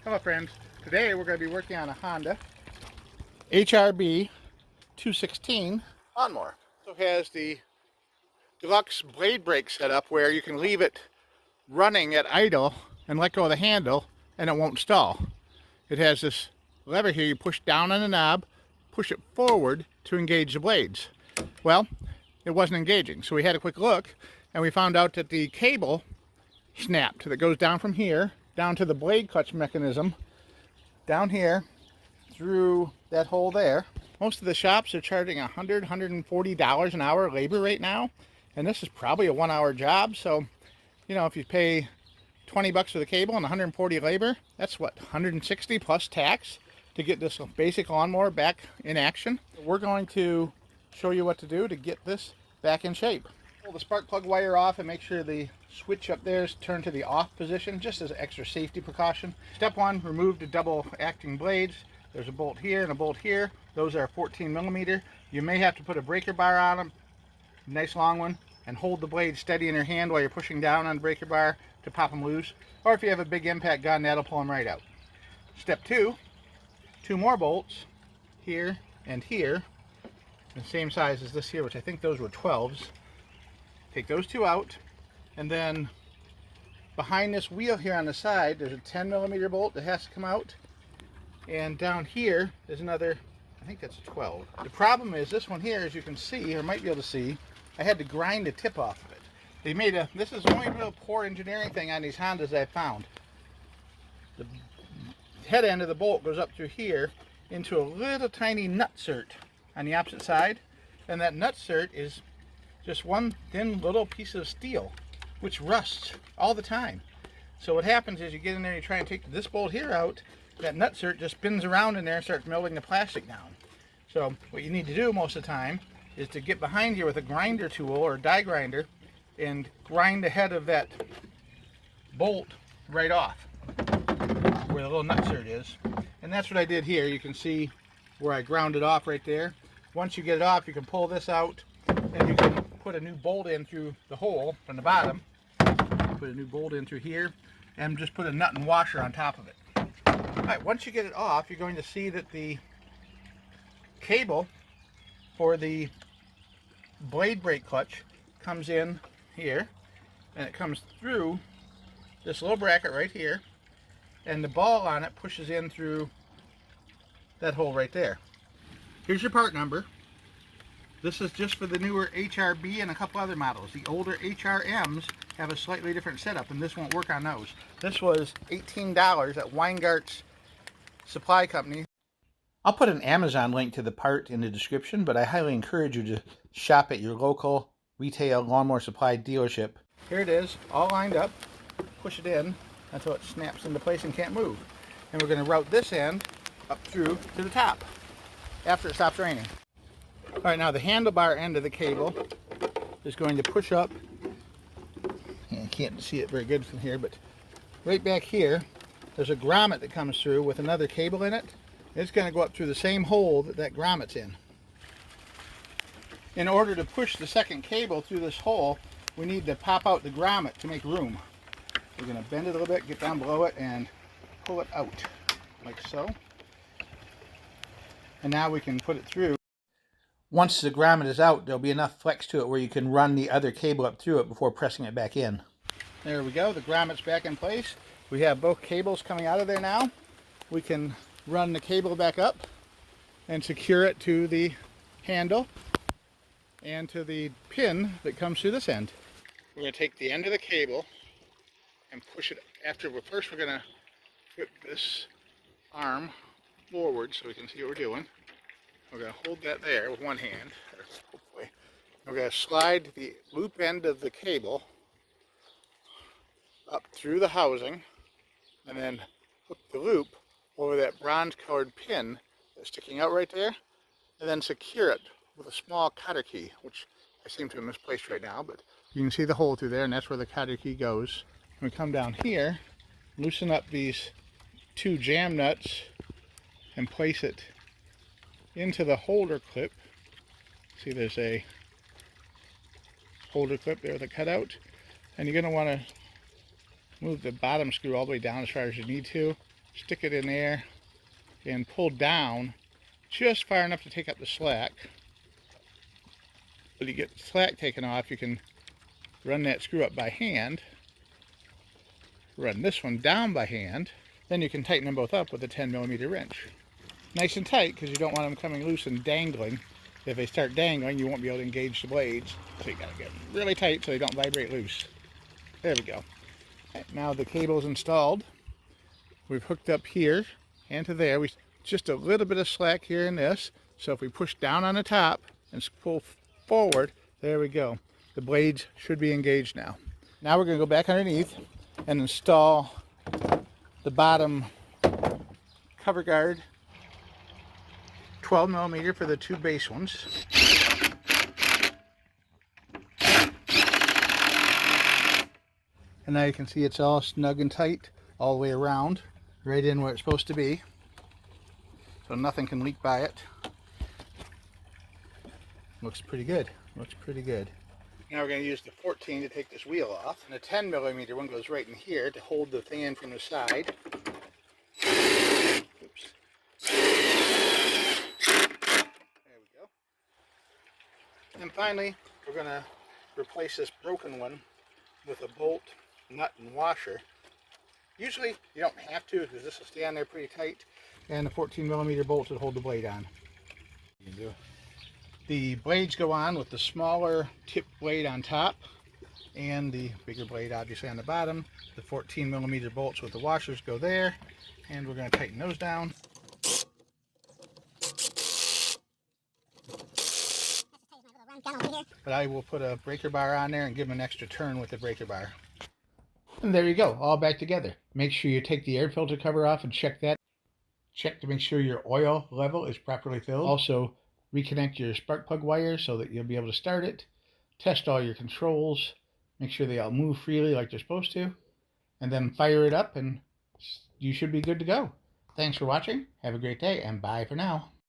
Hello friends, today we're going to be working on a Honda HRB216 lawnmower. So it has the deluxe blade brake setup where you can leave it running at idle and let go of the handle and it won't stall. It has this lever here, you push down on the knob, push it forward to engage the blades. Well, it wasn't engaging, so we had a quick look and we found out that the cable snapped that goes down from here down to the blade clutch mechanism down here through that hole there. Most of the shops are charging $100, $140 an hour labor right now, and this is probably a 1 hour job. So, you know, if you pay 20 bucks for the cable and 140 labor, that's what, 160 plus tax to get this basic lawnmower back in action. We're going to show you what to do to get this back in shape. Pull the spark plug wire off and make sure the switch up there is turned to the off position, just as an extra safety precaution. Step one, remove the double acting blades. There's a bolt here and a bolt here. Those are 14 millimeter. You may have to put a breaker bar on them, nice long one, and hold the blade steady in your hand while you're pushing down on the breaker bar to pop them loose. Or if you have a big impact gun, that'll pull them right out. Step two, two more bolts here and here, the same size as this here, which I think those were 12s. Take those two out, and then behind this wheel here on the side, there's a 10 millimeter bolt that has to come out. And down here, there's another, I think that's 12. The problem is this one here, as you can see, or might be able to see, I had to grind the tip off of it. They made a, this is the only real poor engineering thing on these Hondas I found. The head end of the bolt goes up through here into a little tiny nutsert on the opposite side. And that nutsert is just one thin little piece of steel, which rusts all the time. So what happens is you get in there, you try and take this bolt here out, that nutsert just spins around in there and starts melting the plastic down. So what you need to do most of the time is to get behind here with a grinder tool or die grinder and grind the head of that bolt right off where the little nutsert is. And that's what I did here. You can see where I ground it off right there. Once you get it off, you can pull this out and you can put a new bolt in through the hole from the bottom. Put a new bolt in through here and just put a nut and washer on top of it. Alright, once you get it off, you're going to see that the cable for the blade brake clutch comes in here, and it comes through this little bracket right here, and the ball on it pushes in through that hole right there. Here's your part number. This is just for the newer HRB and a couple other models. The older HRMs have a slightly different setup, and this won't work on those. This was $18 at Weingart's Supply Company. I'll put an Amazon link to the part in the description, but I highly encourage you to shop at your local retail lawnmower supply dealership. Here it is, all lined up. Push it in until it snaps into place and can't move. And we're going to route this end up through to the top after it stops raining. Alright, now the handlebar end of the cable is going to push up. I can't see it very good from here, but right back here, there's a grommet that comes through with another cable in it. It's going to go up through the same hole that that grommet's in. In order to push the second cable through this hole, we need to pop out the grommet to make room. We're going to bend it a little bit, get down below it, and pull it out, like so. And now we can put it through. Once the grommet is out, there'll be enough flex to it where you can run the other cable up through it before pressing it back in. There we go, the grommet's back in place. We have both cables coming out of there now. We can run the cable back up and secure it to the handle and to the pin that comes through this end. We're going to take the end of the cable and push it after. First we're going to whip this arm forward so we can see what we're doing. We're going to hold that there with one hand, hopefully. We're going to slide the loop end of the cable up through the housing and then hook the loop over that bronze colored pin that's sticking out right there, and then secure it with a small cotter key, which I seem to have misplaced right now, but you can see the hole through there, and that's where the cotter key goes. We come down here, loosen up these two jam nuts and place it into the holder clip. See, there's a holder clip there with a cutout, and you're going to want to move the bottom screw all the way down as far as you need to, stick it in there and pull down just far enough to take up the slack. When you get the slack taken off, you can run that screw up by hand, run this one down by hand, then you can tighten them both up with a 10mm wrench. Nice and tight, because you don't want them coming loose and dangling. If they start dangling, you won't be able to engage the blades. So you gotta get really tight so they don't vibrate loose. There we go. Right, now the cable's installed. We've hooked up here and to there. We just a little bit of slack here in this. So if we push down on the top and pull forward, there we go. The blades should be engaged now. Now we're gonna go back underneath and install the bottom cover guard, 12mm for the two base ones. And now you can see it's all snug and tight all the way around, right in where it's supposed to be. So nothing can leak by it. Looks pretty good. Looks pretty good. Now we're going to use the 14 to take this wheel off. And the 10mm one goes right in here to hold the thing in from the side. Oops. There we go. And finally, we're going to replace this broken one with a bolt, nut, and washer. Usually you don't have to, because this will stay on there pretty tight, and the 14mm bolts will hold the blade on. The blades go on with the smaller tip blade on top and the bigger blade obviously on the bottom. The 14mm bolts with the washers go there, and we're going to tighten those down. But I will put a breaker bar on there and give them an extra turn with the breaker bar. And there you go, all back together. Make sure you take the air filter cover off and check that. Check to make sure your oil level is properly filled. Also, reconnect your spark plug wire so that you'll be able to start it. Test all your controls. Make sure they all move freely like they're supposed to. And then fire it up and you should be good to go. Thanks for watching. Have a great day and bye for now.